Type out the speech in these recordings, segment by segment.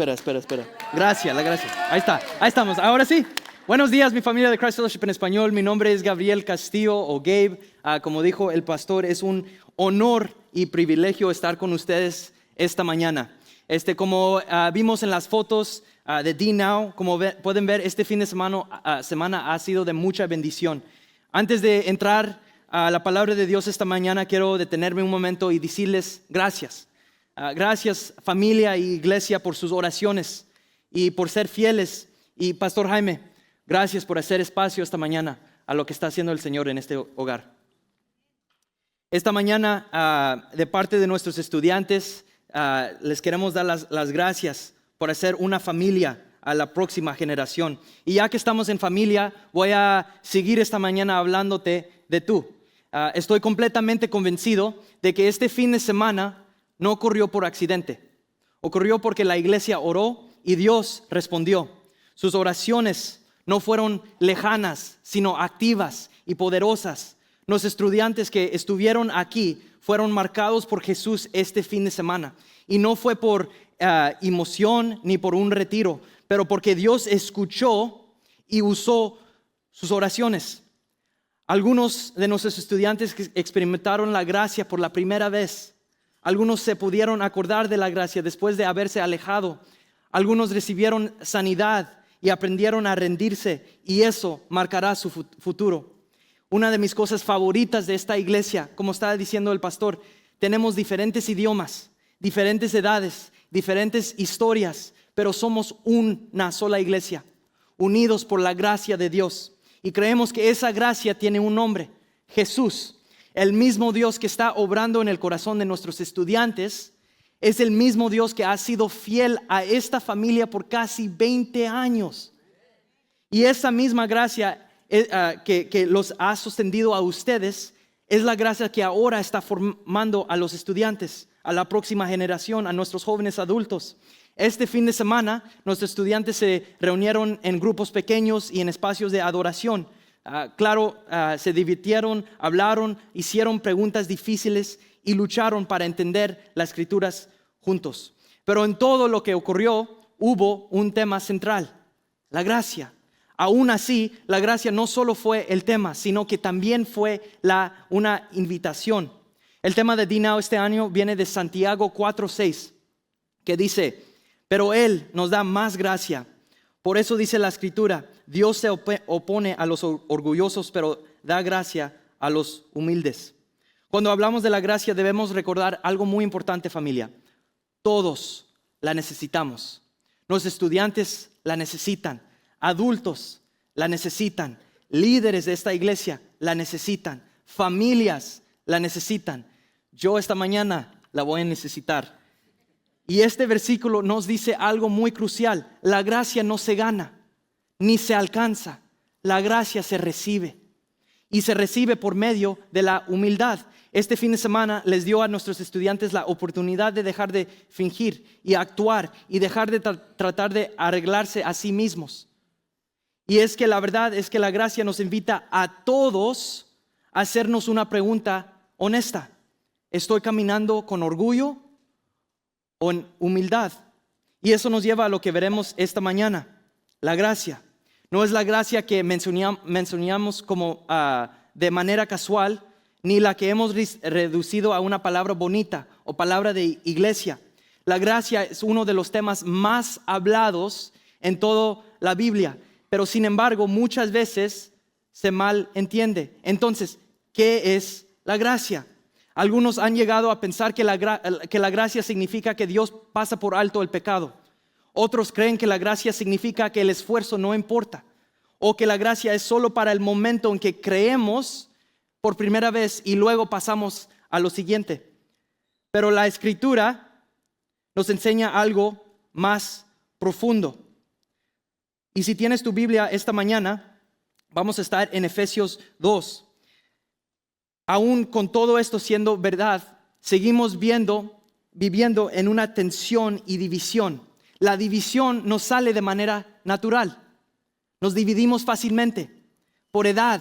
Espera. Gracias, la gracia. Ahí está, ahí estamos. Ahora sí. Buenos días, mi familia de Christ Fellowship en español. Mi nombre es Gabriel Castillo o Gabe. Como dijo el pastor, es un honor y privilegio estar con ustedes esta mañana. Como vimos en las fotos de D-Now, como pueden ver, este fin de semana ha sido de mucha bendición. Antes de entrar a la palabra de Dios esta mañana, quiero detenerme un momento y decirles gracias. Gracias, familia y iglesia, por sus oraciones y por ser fieles. Y Pastor Jaime, gracias por hacer espacio esta mañana a lo que está haciendo el Señor en este hogar. Esta mañana, de parte de nuestros estudiantes, les queremos dar las gracias por hacer una familia a la próxima generación. Y ya que estamos en familia, voy a seguir esta mañana hablándote de tú. Estoy completamente convencido de que este fin de semana no ocurrió por accidente. Ocurrió porque la iglesia oró y Dios respondió. Sus oraciones no fueron lejanas, sino activas y poderosas. Los estudiantes que estuvieron aquí fueron marcados por Jesús este fin de semana. Y no fue por emoción ni por un retiro, pero porque Dios escuchó y usó sus oraciones. Algunos de nuestros estudiantes que experimentaron la gracia por la primera vez. Algunos se pudieron acordar de la gracia después de haberse alejado. Algunos recibieron sanidad y aprendieron a rendirse, y eso marcará su futuro. Una de mis cosas favoritas de esta iglesia, como estaba diciendo el pastor, tenemos diferentes idiomas, diferentes edades, diferentes historias, pero somos una sola iglesia, unidos por la gracia de Dios. Y creemos que esa gracia tiene un nombre: Jesús. El mismo Dios que está obrando en el corazón de nuestros estudiantes es el mismo Dios que ha sido fiel a esta familia por casi 20 años. Y esa misma gracia que los ha sostenido a ustedes es la gracia que ahora está formando a los estudiantes, a la próxima generación, a nuestros jóvenes adultos. Este fin de semana, nuestros estudiantes se reunieron en grupos pequeños y en espacios de adoración. Se divirtieron, hablaron, hicieron preguntas difíciles y lucharon para entender las escrituras juntos. Pero en todo lo que ocurrió hubo un tema central: la gracia. Aún así, la gracia no solo fue el tema, sino que también fue una invitación. El tema de D-Now este año viene de Santiago 4:6, que dice: pero Él nos da más gracia. Por eso dice la Escritura: Dios se opone a los orgullosos, pero da gracia a los humildes. Cuando hablamos de la gracia, debemos recordar algo muy importante, familia. Todos la necesitamos. Los estudiantes la necesitan. Adultos la necesitan. Líderes de esta iglesia la necesitan. Familias la necesitan. Yo esta mañana la voy a necesitar. Y este versículo nos dice algo muy crucial: la gracia no se gana, ni se alcanza. La gracia se recibe. Y se recibe por medio de la humildad. Este fin de semana les dio a nuestros estudiantes la oportunidad de dejar de fingir y actuar y dejar de tratar de arreglarse a sí mismos. Y es que la verdad es que la gracia nos invita a todos a hacernos una pregunta honesta: ¿estoy caminando con orgullo o en humildad? Y eso nos lleva a lo que veremos esta mañana: la gracia. No es la gracia que mencionamos como de manera casual, ni la que hemos reducido a una palabra bonita o palabra de iglesia. La gracia es uno de los temas más hablados en toda la Biblia, pero sin embargo muchas veces se mal entiende. Entonces, ¿qué es la gracia? Algunos han llegado a pensar que la gracia significa que Dios pasa por alto el pecado. Otros creen que la gracia significa que el esfuerzo no importa, o que la gracia es solo para el momento en que creemos por primera vez y luego pasamos a lo siguiente. Pero la Escritura nos enseña algo más profundo. Y si tienes tu Biblia esta mañana, vamos a estar en Efesios 2. Aún con todo esto siendo verdad, seguimos viviendo en una tensión y división. La división nos sale de manera natural. Nos dividimos fácilmente por edad,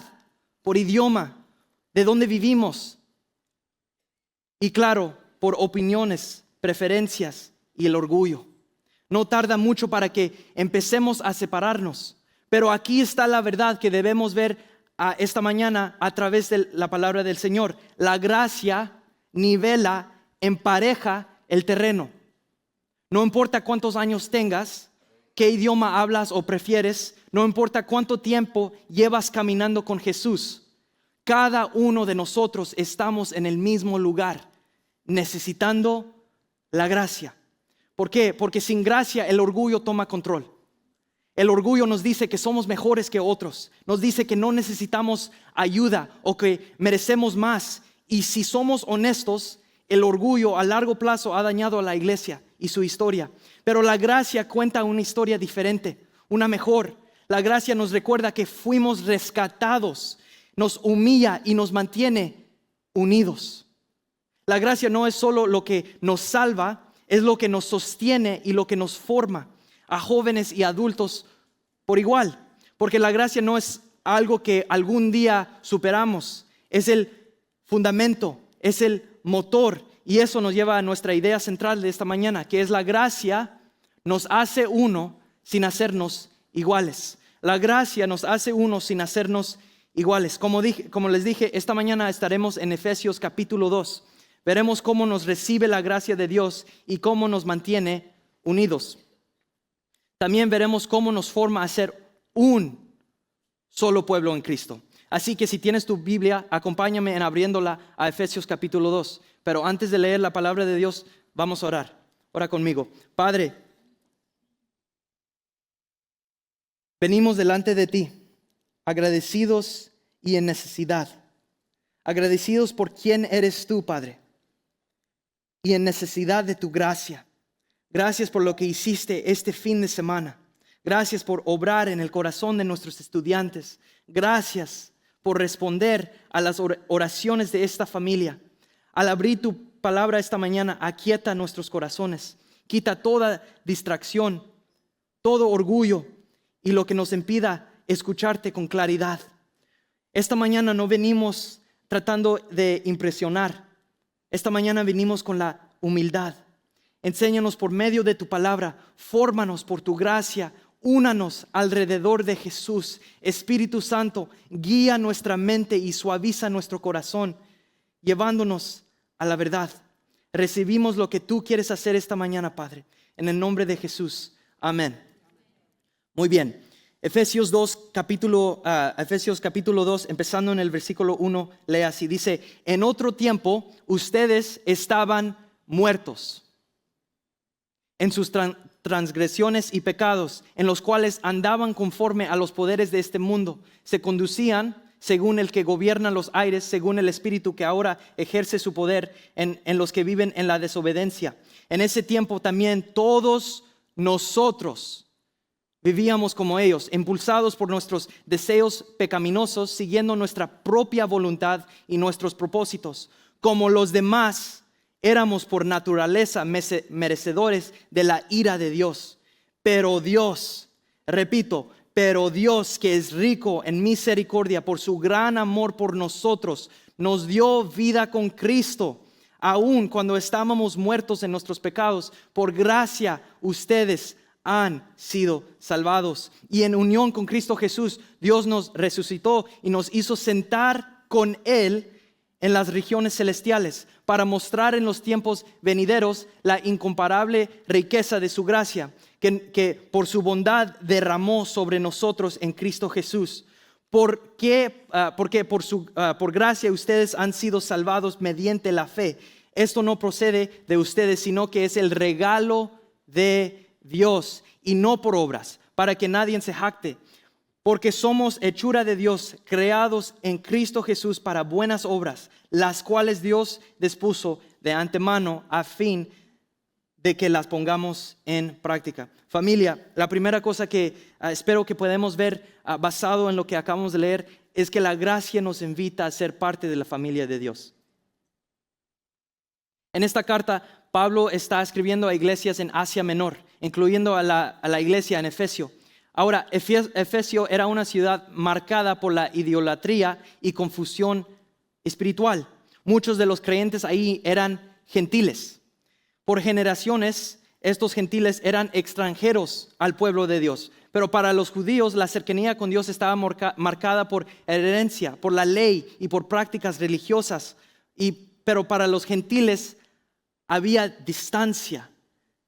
por idioma, de dónde vivimos y, claro, por opiniones, preferencias y el orgullo. No tarda mucho para que empecemos a separarnos. Pero aquí está la verdad que debemos ver esta mañana a través de la palabra del Señor. La gracia nivela, empareja el terreno. No importa cuántos años tengas, qué idioma hablas o prefieres, no importa cuánto tiempo llevas caminando con Jesús. Cada uno de nosotros estamos en el mismo lugar, necesitando la gracia. ¿Por qué? Porque sin gracia el orgullo toma control. El orgullo nos dice que somos mejores que otros. Nos dice que no necesitamos ayuda o que merecemos más. Y si somos honestos, el orgullo a largo plazo ha dañado a la iglesia y su historia. Pero la gracia cuenta una historia diferente, una mejor. La gracia nos recuerda que fuimos rescatados, nos humilla y nos mantiene unidos. La gracia no es solo lo que nos salva, es lo que nos sostiene y lo que nos forma a jóvenes y adultos por igual. Porque la gracia no es algo que algún día superamos, es el fundamento, es el motor. Y eso nos lleva a nuestra idea central de esta mañana, que es la gracia nos hace uno sin hacernos iguales. La gracia nos hace uno sin hacernos iguales. Como les dije, esta mañana estaremos en Efesios capítulo 2. Veremos cómo nos recibe la gracia de Dios y cómo nos mantiene unidos. También veremos cómo nos forma a ser un solo pueblo en Cristo. Así que si tienes tu Biblia, acompáñame en abriéndola a Efesios capítulo 2. Pero antes de leer la palabra de Dios, vamos a orar. Ora conmigo. Padre, venimos delante de ti, agradecidos y en necesidad. Agradecidos por quién eres tú, Padre, y en necesidad de tu gracia. Gracias por lo que hiciste este fin de semana. Gracias por obrar en el corazón de nuestros estudiantes. Gracias por responder a las oraciones de esta familia. Al abrir tu palabra esta mañana, aquieta nuestros corazones. Quita toda distracción, todo orgullo y lo que nos impida escucharte con claridad. Esta mañana no venimos tratando de impresionar. Esta mañana venimos con la humildad. Enséñanos por medio de tu palabra, fórmanos por tu gracia, únanos alrededor de Jesús. Espíritu Santo, guía nuestra mente y suaviza nuestro corazón, llevándonos a la verdad. Recibimos lo que tú quieres hacer esta mañana, Padre, en el nombre de Jesús. Amén. Muy bien. Efesios capítulo 2, empezando en el versículo 1, lee así. Dice, en otro tiempo ustedes estaban muertos en sus transgresiones y pecados, en los cuales andaban conforme a los poderes de este mundo. Se conducían según el que gobierna los aires, según el espíritu que ahora ejerce su poder en los que viven en la desobediencia. En ese tiempo también todos nosotros vivíamos como ellos, impulsados por nuestros deseos pecaminosos, siguiendo nuestra propia voluntad y nuestros propósitos. Como los demás, éramos por naturaleza merecedores de la ira de Dios. Pero Dios, repito, pero Dios, que es rico en misericordia por su gran amor por nosotros, nos dio vida con Cristo. Aun cuando estábamos muertos en nuestros pecados, por gracia ustedes han sido salvados. Y en unión con Cristo Jesús, Dios nos resucitó y nos hizo sentar con Él en las regiones celestiales, para mostrar en los tiempos venideros la incomparable riqueza de su gracia, que por su bondad derramó sobre nosotros en Cristo Jesús. Porque por gracia ustedes han sido salvados mediante la fe. Esto no procede de ustedes, sino que es el regalo de Dios, y no por obras, para que nadie se jacte. Porque somos hechura de Dios, creados en Cristo Jesús para buenas obras, las cuales Dios dispuso de antemano a fin de que las pongamos en práctica. Familia, la primera cosa que espero que podamos ver basado en lo que acabamos de leer es que la gracia nos invita a ser parte de la familia de Dios. En esta carta, Pablo está escribiendo a iglesias en Asia Menor, incluyendo a la iglesia en Efesio. Ahora, Efesio era una ciudad marcada por la idolatría y confusión espiritual. Muchos de los creyentes ahí eran gentiles. Por generaciones, estos gentiles eran extranjeros al pueblo de Dios. Pero para los judíos la cercanía con Dios estaba marcada por herencia, por la ley y por prácticas religiosas. Pero para los gentiles había distancia,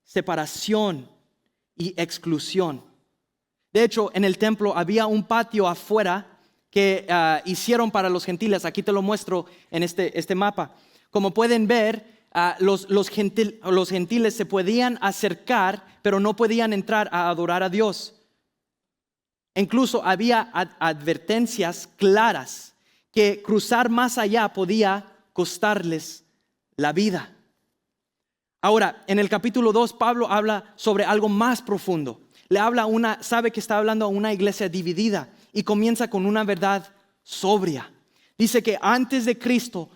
separación y exclusión. De hecho, en el templo había un patio afuera que hicieron para los gentiles. Aquí te lo muestro en este mapa. Como pueden ver, los gentiles se podían acercar, pero no podían entrar a adorar a Dios. Incluso había advertencias claras que cruzar más allá podía costarles la vida. Ahora, en el capítulo 2, Pablo habla sobre algo más profundo. Le habla sabe que está hablando a una iglesia dividida y comienza con una verdad sobria. Dice que antes de Cristo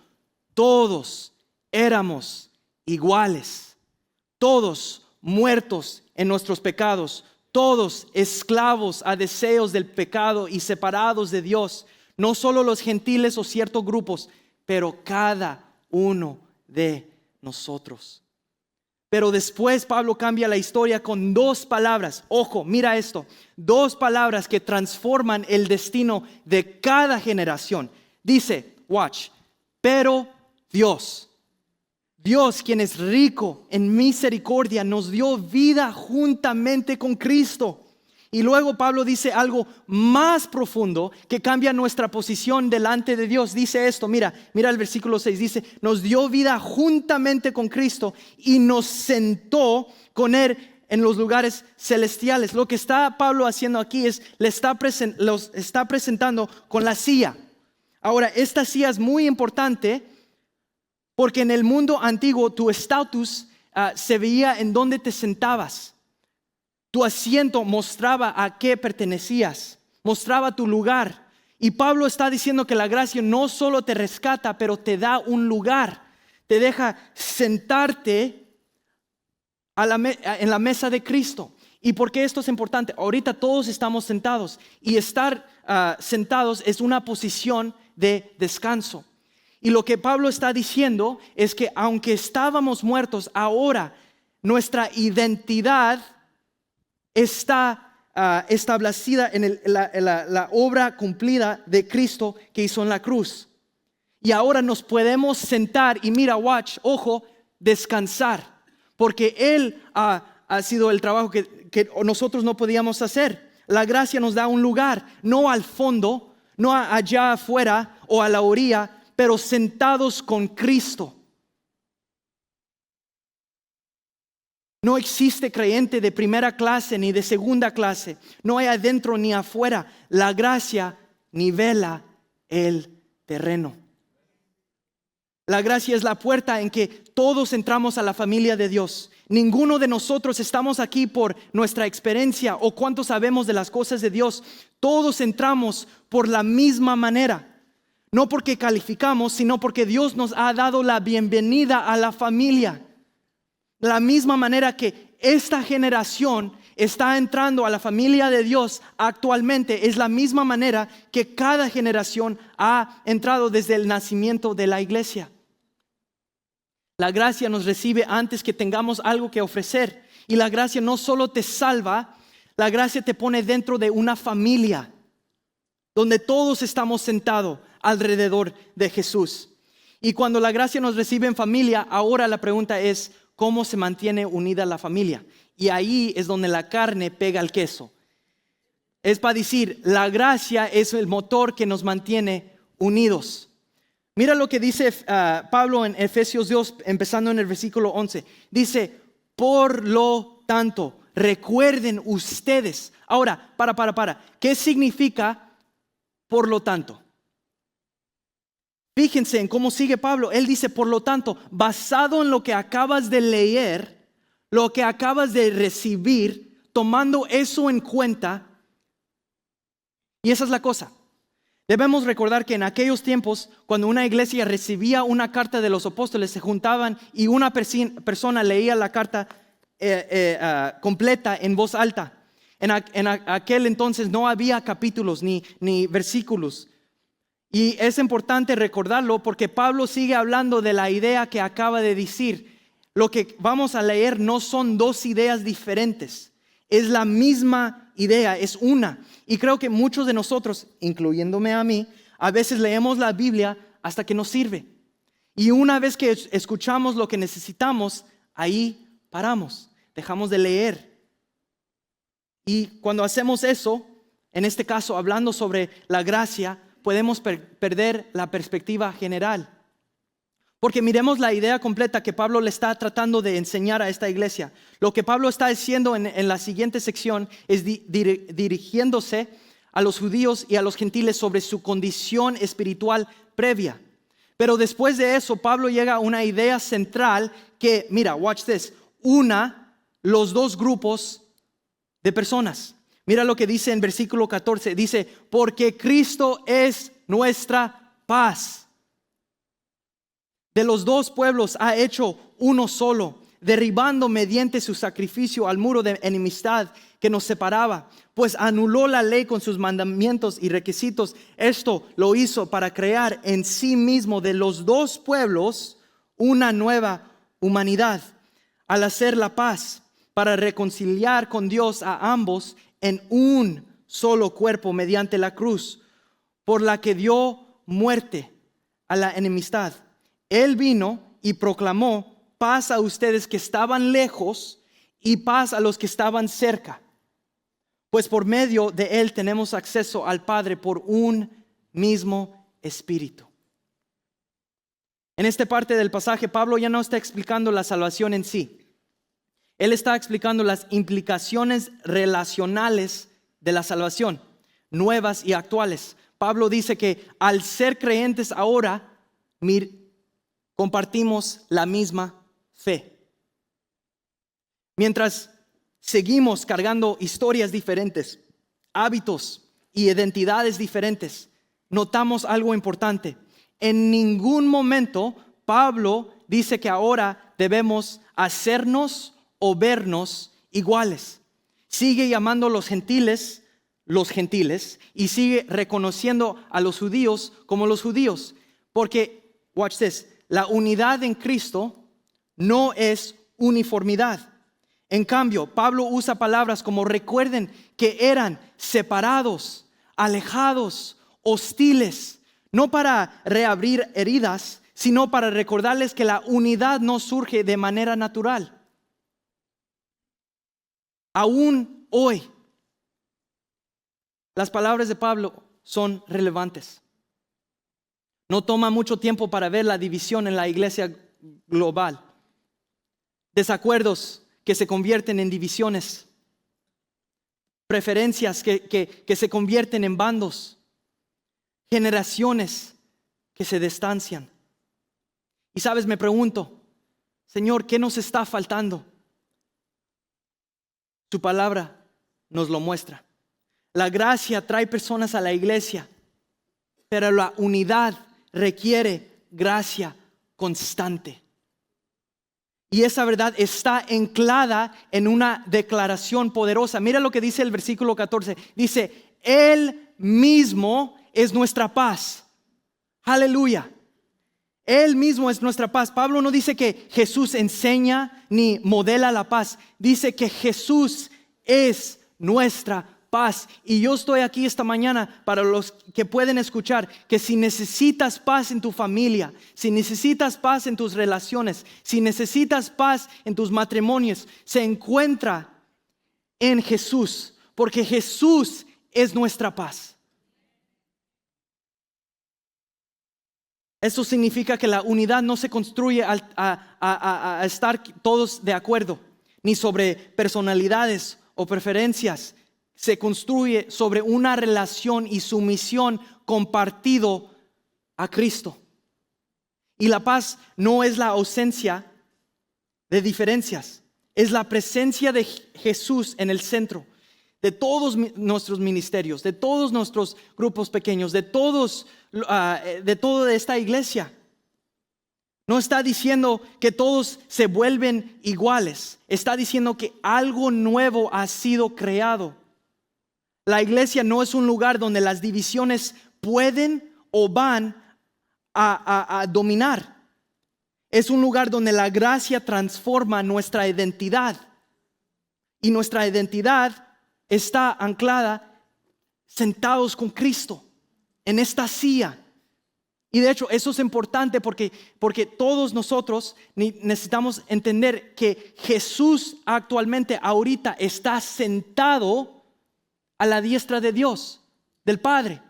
todos éramos iguales, todos muertos en nuestros pecados, todos esclavos a deseos del pecado y separados de Dios. No solo los gentiles o ciertos grupos, pero cada uno de nosotros. Pero después Pablo cambia la historia con dos palabras. Ojo, mira esto. Dos palabras que transforman el destino de cada generación. Dice, watch, pero Dios, quien es rico en misericordia, nos dio vida juntamente con Cristo. Y luego Pablo dice algo más profundo que cambia nuestra posición delante de Dios. Dice esto, mira el versículo 6, dice, nos dio vida juntamente con Cristo y nos sentó con Él en los lugares celestiales. Lo que está Pablo haciendo aquí es, los está presentando con la silla. Ahora, esta silla es muy importante porque en el mundo antiguo tu estatus se veía en dónde te sentabas. Tu asiento mostraba a qué pertenecías, mostraba tu lugar. Y Pablo está diciendo que la gracia no solo te rescata, pero te da un lugar. Te deja sentarte en la mesa de Cristo. ¿Y por qué esto es importante? Ahorita todos estamos sentados y estar sentados es una posición de descanso. Y lo que Pablo está diciendo es que aunque estábamos muertos, ahora nuestra identidad está establecida en la obra cumplida de Cristo que hizo en la cruz. Y ahora nos podemos sentar y mira, watch, ojo, descansar. Porque Él ha sido el trabajo que nosotros no podíamos hacer. La gracia nos da un lugar, no al fondo, no allá afuera o a la orilla, pero sentados con Cristo. No existe creyente de primera clase ni de segunda clase. No hay adentro ni afuera. La gracia nivela el terreno. La gracia es la puerta en que todos entramos a la familia de Dios. Ninguno de nosotros estamos aquí por nuestra experiencia o cuánto sabemos de las cosas de Dios. Todos entramos por la misma manera. No porque calificamos, sino porque Dios nos ha dado la bienvenida a la familia. De la misma manera que esta generación está entrando a la familia de Dios actualmente, es la misma manera que cada generación ha entrado desde el nacimiento de la iglesia. La gracia nos recibe antes que tengamos algo que ofrecer. Y la gracia no solo te salva, la gracia te pone dentro de una familia donde todos estamos sentados alrededor de Jesús. Y cuando la gracia nos recibe en familia, ahora la pregunta es, ¿cómo se mantiene unida la familia? Y ahí es donde la carne pega al queso. Es para decir, la gracia es el motor que nos mantiene unidos. Mira lo que dice Pablo en Efesios 2, empezando en el versículo 11. Dice, por lo tanto, recuerden ustedes. Ahora, para. ¿Qué significa por lo tanto? Fíjense en cómo sigue Pablo. Él dice, por lo tanto, basado en lo que acabas de leer, lo que acabas de recibir, tomando eso en cuenta. Y esa es la cosa. Debemos recordar que en aquellos tiempos, cuando una iglesia recibía una carta de los apóstoles, se juntaban y una persona leía la carta completa en voz alta. En aquel entonces no había capítulos ni versículos. Y es importante recordarlo porque Pablo sigue hablando de la idea que acaba de decir. lo que vamos a leer no son dos ideas diferentes. Es la misma idea, es una. Y creo que muchos de nosotros, incluyéndome a mí, a veces leemos la Biblia hasta que nos sirve. Y una vez que escuchamos lo que necesitamos, ahí paramos, dejamos de leer. Y cuando hacemos eso, en este caso hablando sobre la gracia, podemos perder la perspectiva general. Porque miremos la idea completa que Pablo le está tratando de enseñar a esta iglesia. Lo que Pablo está diciendo en la siguiente sección es dirigiéndose a los judíos y a los gentiles sobre su condición espiritual previa. Pero después de eso, Pablo llega a una idea central que, mira, watch this, una los dos grupos de personas. Mira lo que dice en versículo 14, dice, porque Cristo es nuestra paz. De los dos pueblos ha hecho uno solo, derribando mediante su sacrificio al muro de enemistad que nos separaba, pues anuló la ley con sus mandamientos y requisitos. Esto lo hizo para crear en sí mismo de los dos pueblos una nueva humanidad, al hacer la paz, para reconciliar con Dios a ambos en un solo cuerpo mediante la cruz, por la que dio muerte a la enemistad. Él vino y proclamó paz a ustedes que estaban lejos y paz a los que estaban cerca. Pues por medio de Él tenemos acceso al Padre por un mismo Espíritu. En esta parte del pasaje, Pablo ya no está explicando la salvación en sí. Él está explicando las implicaciones relacionales de la salvación, nuevas y actuales. Pablo dice que al ser creyentes ahora, compartimos la misma fe. Mientras seguimos cargando historias diferentes, hábitos y identidades diferentes, notamos algo importante. En ningún momento Pablo dice que ahora debemos hacernos o vernos iguales. Sigue llamando a los gentiles y sigue reconociendo a los judíos como los judíos. Porque, watch this, la unidad en Cristo no es uniformidad. En cambio, Pablo usa palabras como recuerden que eran separados, alejados, hostiles, no para reabrir heridas, sino para recordarles que la unidad no surge de manera natural. Aún hoy, las palabras de Pablo son relevantes. No toma mucho tiempo para ver la división en la iglesia global. Desacuerdos que se convierten en divisiones. Preferencias que se convierten en bandos. Generaciones que se distancian. Y sabes, me pregunto, Señor, ¿qué nos está faltando? Su palabra nos lo muestra. La gracia trae personas a la iglesia, pero la unidad requiere gracia constante. Y esa verdad está anclada en una declaración poderosa. Mira lo que dice el versículo 14. Dice, Él mismo es nuestra paz. Aleluya. Él mismo es nuestra paz. Pablo no dice que Jesús enseña ni modela la paz. Dice que Jesús es nuestra paz. Y yo estoy aquí esta mañana para los que pueden escuchar que si necesitas paz en tu familia, si necesitas paz en tus relaciones, si necesitas paz en tus matrimonios, se encuentra en Jesús, porque Jesús es nuestra paz. Eso significa que la unidad no se construye a estar todos de acuerdo, ni sobre personalidades o preferencias. Se construye sobre una relación y sumisión compartido a Cristo. Y la paz no es la ausencia de diferencias, es la presencia de Jesús en el centro de todos nuestros ministerios, de todos nuestros grupos pequeños, de toda esta iglesia. No está diciendo que todos se vuelven iguales, está diciendo que algo nuevo ha sido creado. La iglesia no es un lugar donde las divisiones pueden o van a dominar. Es un lugar donde la gracia transforma nuestra identidad. Y nuestra identidad está anclada sentados con Cristo en esta silla. Y de hecho eso es importante porque todos nosotros necesitamos entender que Jesús actualmente ahorita está sentado a la diestra de Dios, del Padre.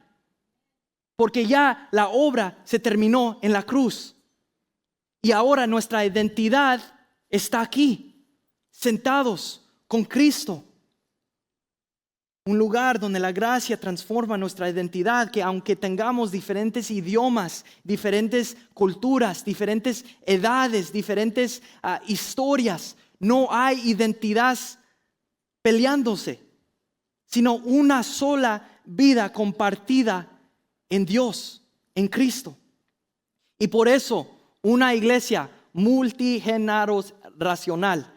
Porque ya la obra se terminó en la cruz. Y ahora nuestra identidad está aquí, sentados con Cristo. Un lugar donde la gracia transforma nuestra identidad, que aunque tengamos diferentes idiomas, diferentes culturas, diferentes edades, diferentes historias, no hay identidad peleándose, sino una sola vida compartida en Dios, en Cristo. Y por eso una iglesia multigeneracional,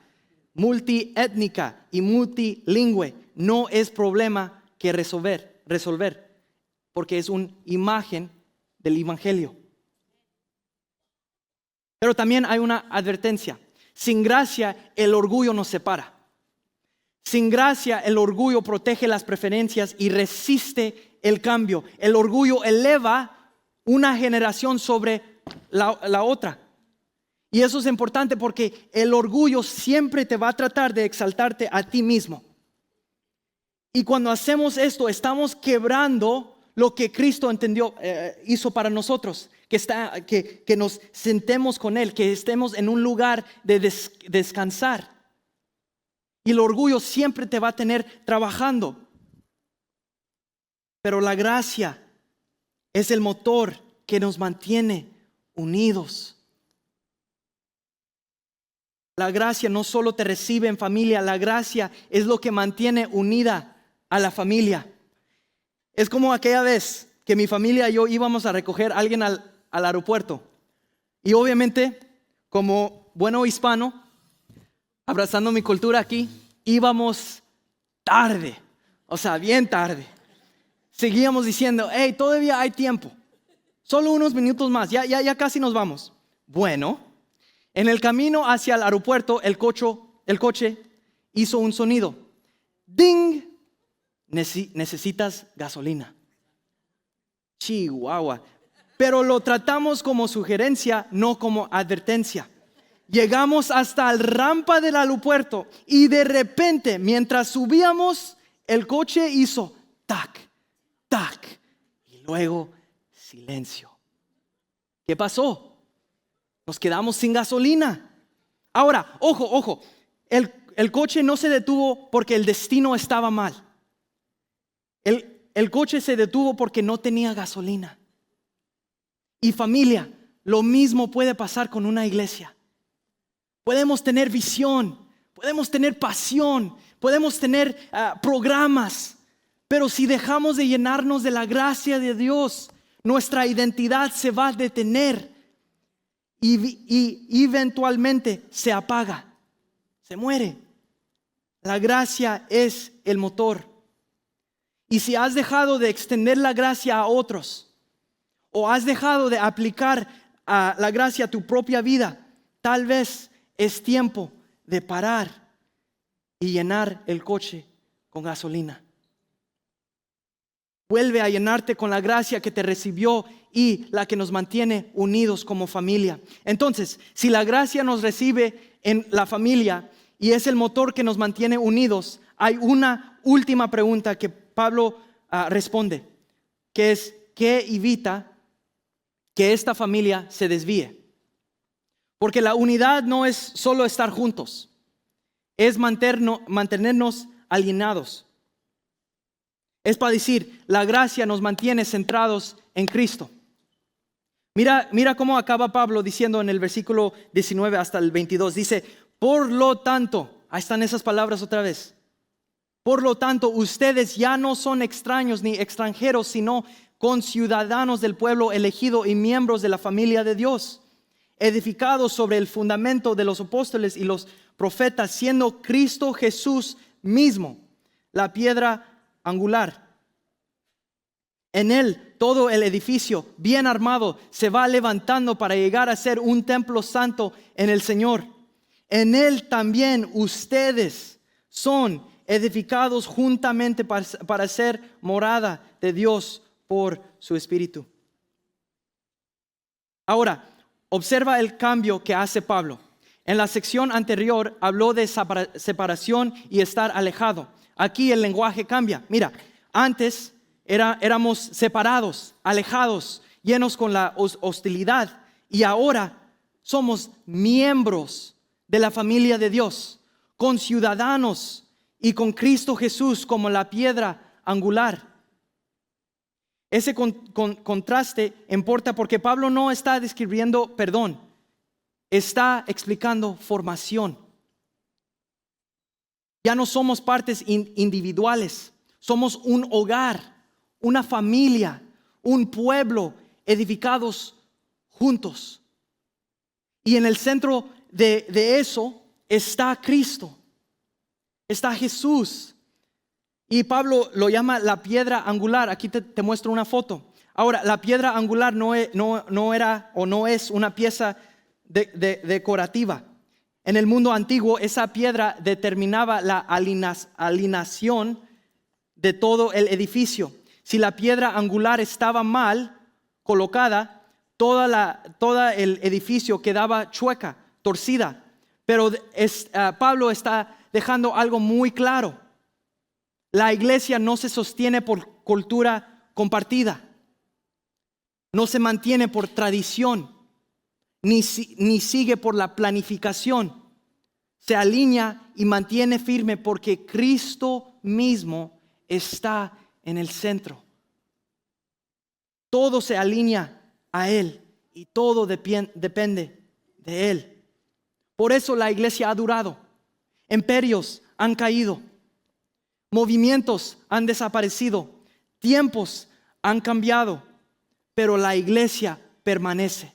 multiétnica y multilingüe no es problema que resolver, porque es una imagen del evangelio. Pero también hay una advertencia. Sin gracia el orgullo nos separa. Sin gracia el orgullo protege las preferencias y resiste el cambio. El orgullo eleva una generación sobre la otra. Y eso es importante porque el orgullo siempre te va a tratar de exaltarte a ti mismo. Y cuando hacemos esto, estamos quebrando lo que Cristo hizo para nosotros. Que nos sentemos con Él, que estemos en un lugar de descansar. Y el orgullo siempre te va a tener trabajando. Pero la gracia es el motor que nos mantiene unidos. La gracia no solo te recibe en familia, la gracia es lo que mantiene unida a la familia. Es como aquella vez que mi familia y yo íbamos a recoger a alguien al aeropuerto. Y obviamente, como bueno hispano, abrazando mi cultura aquí, íbamos tarde, o sea, bien tarde. Seguíamos diciendo, hey, todavía hay tiempo, solo unos minutos más, ya casi nos vamos. Bueno, en el camino hacia el aeropuerto, el coche hizo un sonido. ¡Ding! Necesitas gasolina. Chihuahua. Pero lo tratamos como sugerencia, no como advertencia. Llegamos hasta la rampa del aeropuerto y de repente, mientras subíamos, el coche hizo tac, tac, y luego silencio. ¿Qué pasó? Nos quedamos sin gasolina. Ahora, ojo, el coche no se detuvo porque el destino estaba mal. El coche se detuvo porque no tenía gasolina. Y familia, lo mismo puede pasar con una iglesia. Podemos tener visión, podemos tener pasión, podemos tener programas, pero si dejamos de llenarnos de la gracia de Dios, nuestra identidad se va a detener y eventualmente se apaga, se muere. La gracia es el motor. Y si has dejado de extender la gracia a otros, o has dejado de aplicar la gracia a tu propia vida, tal vez es tiempo de parar y llenar el coche con gasolina. Vuelve a llenarte con la gracia que te recibió y la que nos mantiene unidos como familia. Entonces, si la gracia nos recibe en la familia y es el motor que nos mantiene unidos, hay una última pregunta que Pablo responde, que es: ¿qué evita que esta familia se desvíe? Porque la unidad no es solo estar juntos, es mantenernos alineados. Es para decir, la gracia nos mantiene centrados en Cristo. Mira cómo acaba Pablo diciendo en el versículo 19 hasta el 22. Dice, por lo tanto, ahí están esas palabras otra vez. Por lo tanto, ustedes ya no son extraños ni extranjeros, sino conciudadanos del pueblo elegido y miembros de la familia de Dios, edificados sobre el fundamento de los apóstoles y los profetas, siendo Cristo Jesús mismo la piedra angular. En Él todo el edificio bien armado se va levantando para llegar a ser un templo santo en el Señor. En Él también ustedes son edificados juntamente para ser morada de Dios por su Espíritu. Ahora, observa el cambio que hace Pablo. En la sección anterior habló de separación y estar alejado. Aquí el lenguaje cambia. Mira, antes éramos separados, alejados, llenos con la hostilidad. Y ahora somos miembros de la familia de Dios, conciudadanos y con Cristo Jesús como la piedra angular. Ese contraste importa porque Pablo no está describiendo perdón, está explicando formación. Ya no somos partes individuales, somos un hogar, una familia, un pueblo edificados juntos. Y en el centro de eso está Cristo, está Jesús. Y Pablo lo llama la piedra angular. Aquí te muestro una foto. Ahora, la piedra angular no era o no es una pieza decorativa. En el mundo antiguo, esa piedra determinaba la alineación de todo el edificio. Si la piedra angular estaba mal colocada, todo el edificio quedaba chueca, torcida. Pero Pablo está dejando algo muy claro. La iglesia no se sostiene por cultura compartida, no se mantiene por tradición, ni sigue por la planificación. Se alinea y mantiene firme porque Cristo mismo está en el centro. Todo se alinea a Él y todo depende de Él. Por eso la iglesia ha durado. Imperios han caído. Movimientos han desaparecido. Tiempos han cambiado. Pero la iglesia permanece.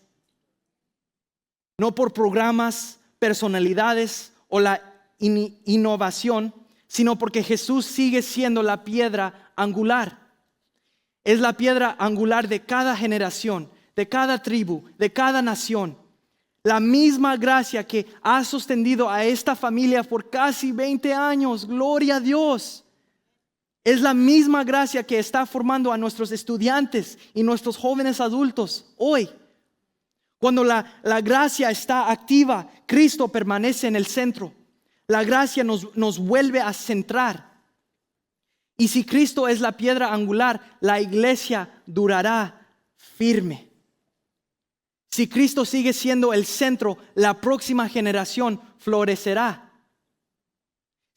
No por programas, personalidades o la innovación, sino porque Jesús sigue siendo la piedra angular. Es la piedra angular de cada generación, de cada tribu, de cada nación. La misma gracia que ha sostenido a esta familia por casi 20 años, gloria a Dios. Es la misma gracia que está formando a nuestros estudiantes y nuestros jóvenes adultos hoy. Cuando la gracia está activa, Cristo permanece en el centro. La gracia nos vuelve a centrar. Y si Cristo es la piedra angular, la iglesia durará firme. Si Cristo sigue siendo el centro, la próxima generación florecerá.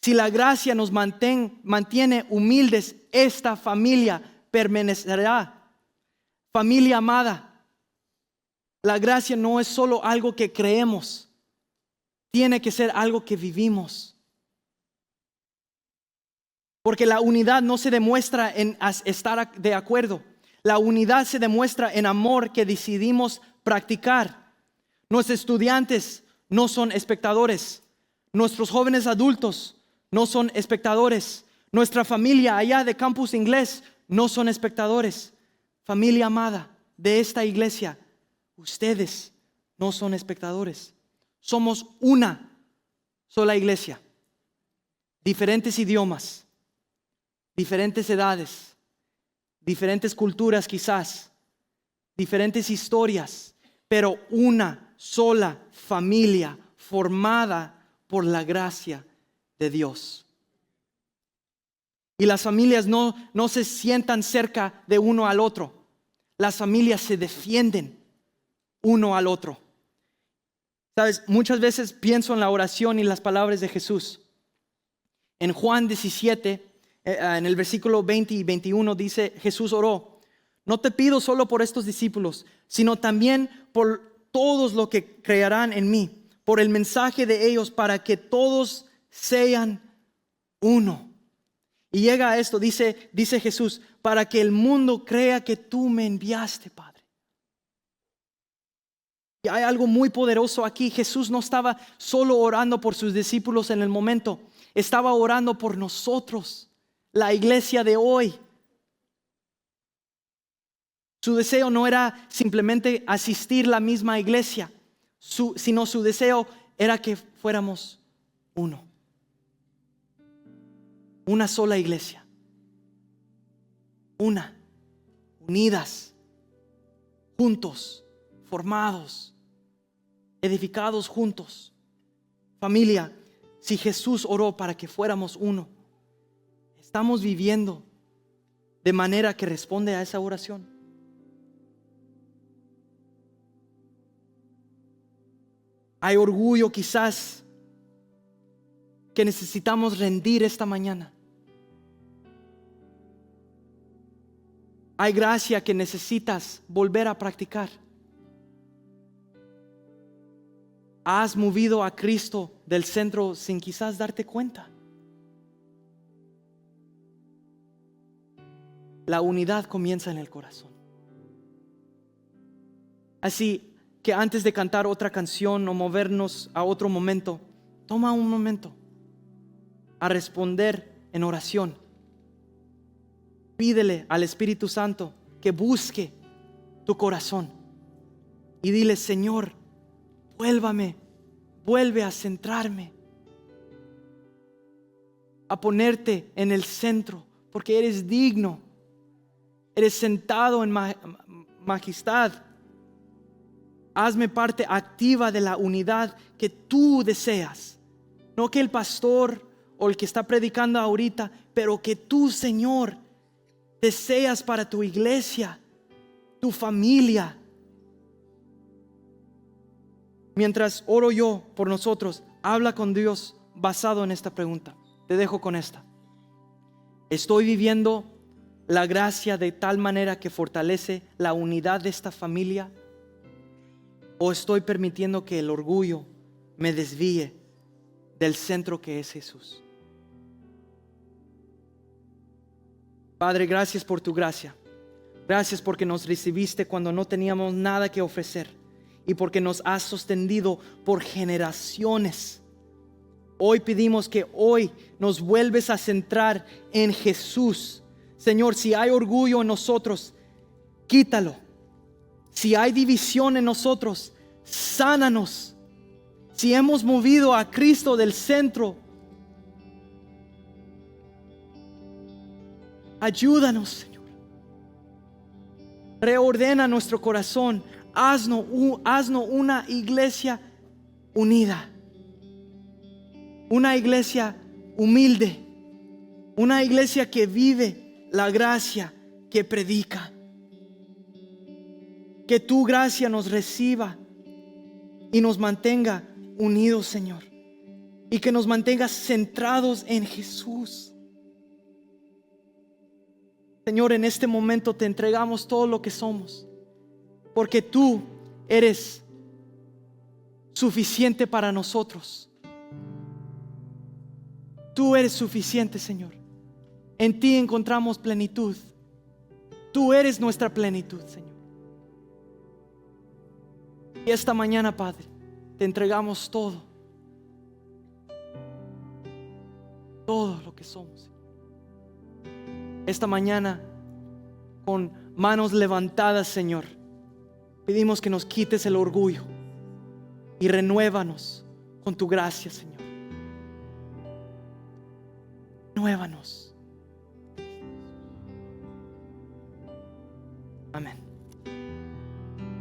Si la gracia nos mantiene humildes, esta familia permanecerá. Familia amada, la gracia no es solo algo que creemos, tiene que ser algo que vivimos. Porque la unidad no se demuestra en estar de acuerdo. La unidad se demuestra en amor que decidimos practicar. Nuestros estudiantes no son espectadores. Nuestros jóvenes adultos no son espectadores. Nuestra familia allá de Campus Inglés no son espectadores. Familia amada de esta iglesia, ustedes no son espectadores. Somos una sola iglesia. Diferentes idiomas, diferentes edades, diferentes culturas quizás, diferentes historias, pero una sola familia formada por la gracia de Dios. Y las familias no se sientan cerca de uno al otro. Las familias se defienden uno al otro. Sabes, muchas veces pienso en la oración y las palabras de Jesús. En Juan 17, en el versículo 20 y 21 dice, Jesús oró: no te pido solo por estos discípulos, sino también por todos los que creerán en mí, por el mensaje de ellos, para que todos sean uno. Y llega a esto, dice Jesús, para que el mundo crea que tú me enviaste, Padre. Y hay algo muy poderoso aquí. Jesús no estaba solo orando por sus discípulos en el momento, estaba orando por nosotros, la iglesia de hoy. Su deseo no era simplemente asistir a la misma iglesia, sino su deseo era que fuéramos uno. Una sola iglesia. Unidas, juntos, formados, edificados juntos. Familia, si Jesús oró para que fuéramos uno, ¿estamos viviendo de manera que responde a esa oración? Hay orgullo quizás que necesitamos rendir esta mañana. Hay gracia que necesitas volver a practicar. Has movido a Cristo del centro sin quizás darte cuenta. La unidad comienza en el corazón. Así que antes de cantar otra canción o movernos a otro momento, toma un momento a responder en oración. Pídele al Espíritu Santo que busque tu corazón y dile: Señor, vuelve a centrarme, a ponerte en el centro, porque eres digno, eres sentado en majestad. Hazme parte activa de la unidad que tú deseas, no que el pastor o el que está predicando ahorita, pero que tú, Señor, deseas para tu iglesia, tu familia. Mientras oro yo por nosotros, habla con Dios basado en esta pregunta. Te dejo con esta. ¿Estoy viviendo la gracia de tal manera que fortalece la unidad de esta familia? ¿O estoy permitiendo que el orgullo me desvíe del centro que es Jesús? Padre, gracias por tu gracia. Gracias porque nos recibiste cuando no teníamos nada que ofrecer y porque nos has sostenido por generaciones. Hoy pedimos que hoy nos vuelves a centrar en Jesús. Señor, si hay orgullo en nosotros, quítalo. Si hay división en nosotros, sánanos. Si hemos movido a Cristo del centro, ayúdanos, Señor. Reordena nuestro corazón. Haznos una iglesia unida. Una iglesia humilde. Una iglesia que vive la gracia que predica. Que tu gracia nos reciba y nos mantenga unidos, Señor. Y que nos mantenga centrados en Jesús. Señor, en este momento te entregamos todo lo que somos, porque tú eres suficiente para nosotros. Tú eres suficiente, Señor. En ti encontramos plenitud. Tú eres nuestra plenitud, Señor. Y esta mañana, Padre, te entregamos todo lo que somos. Esta mañana, con manos levantadas, Señor, pedimos que nos quites el orgullo y renuévanos con tu gracia, Señor. Renuévanos. Amén.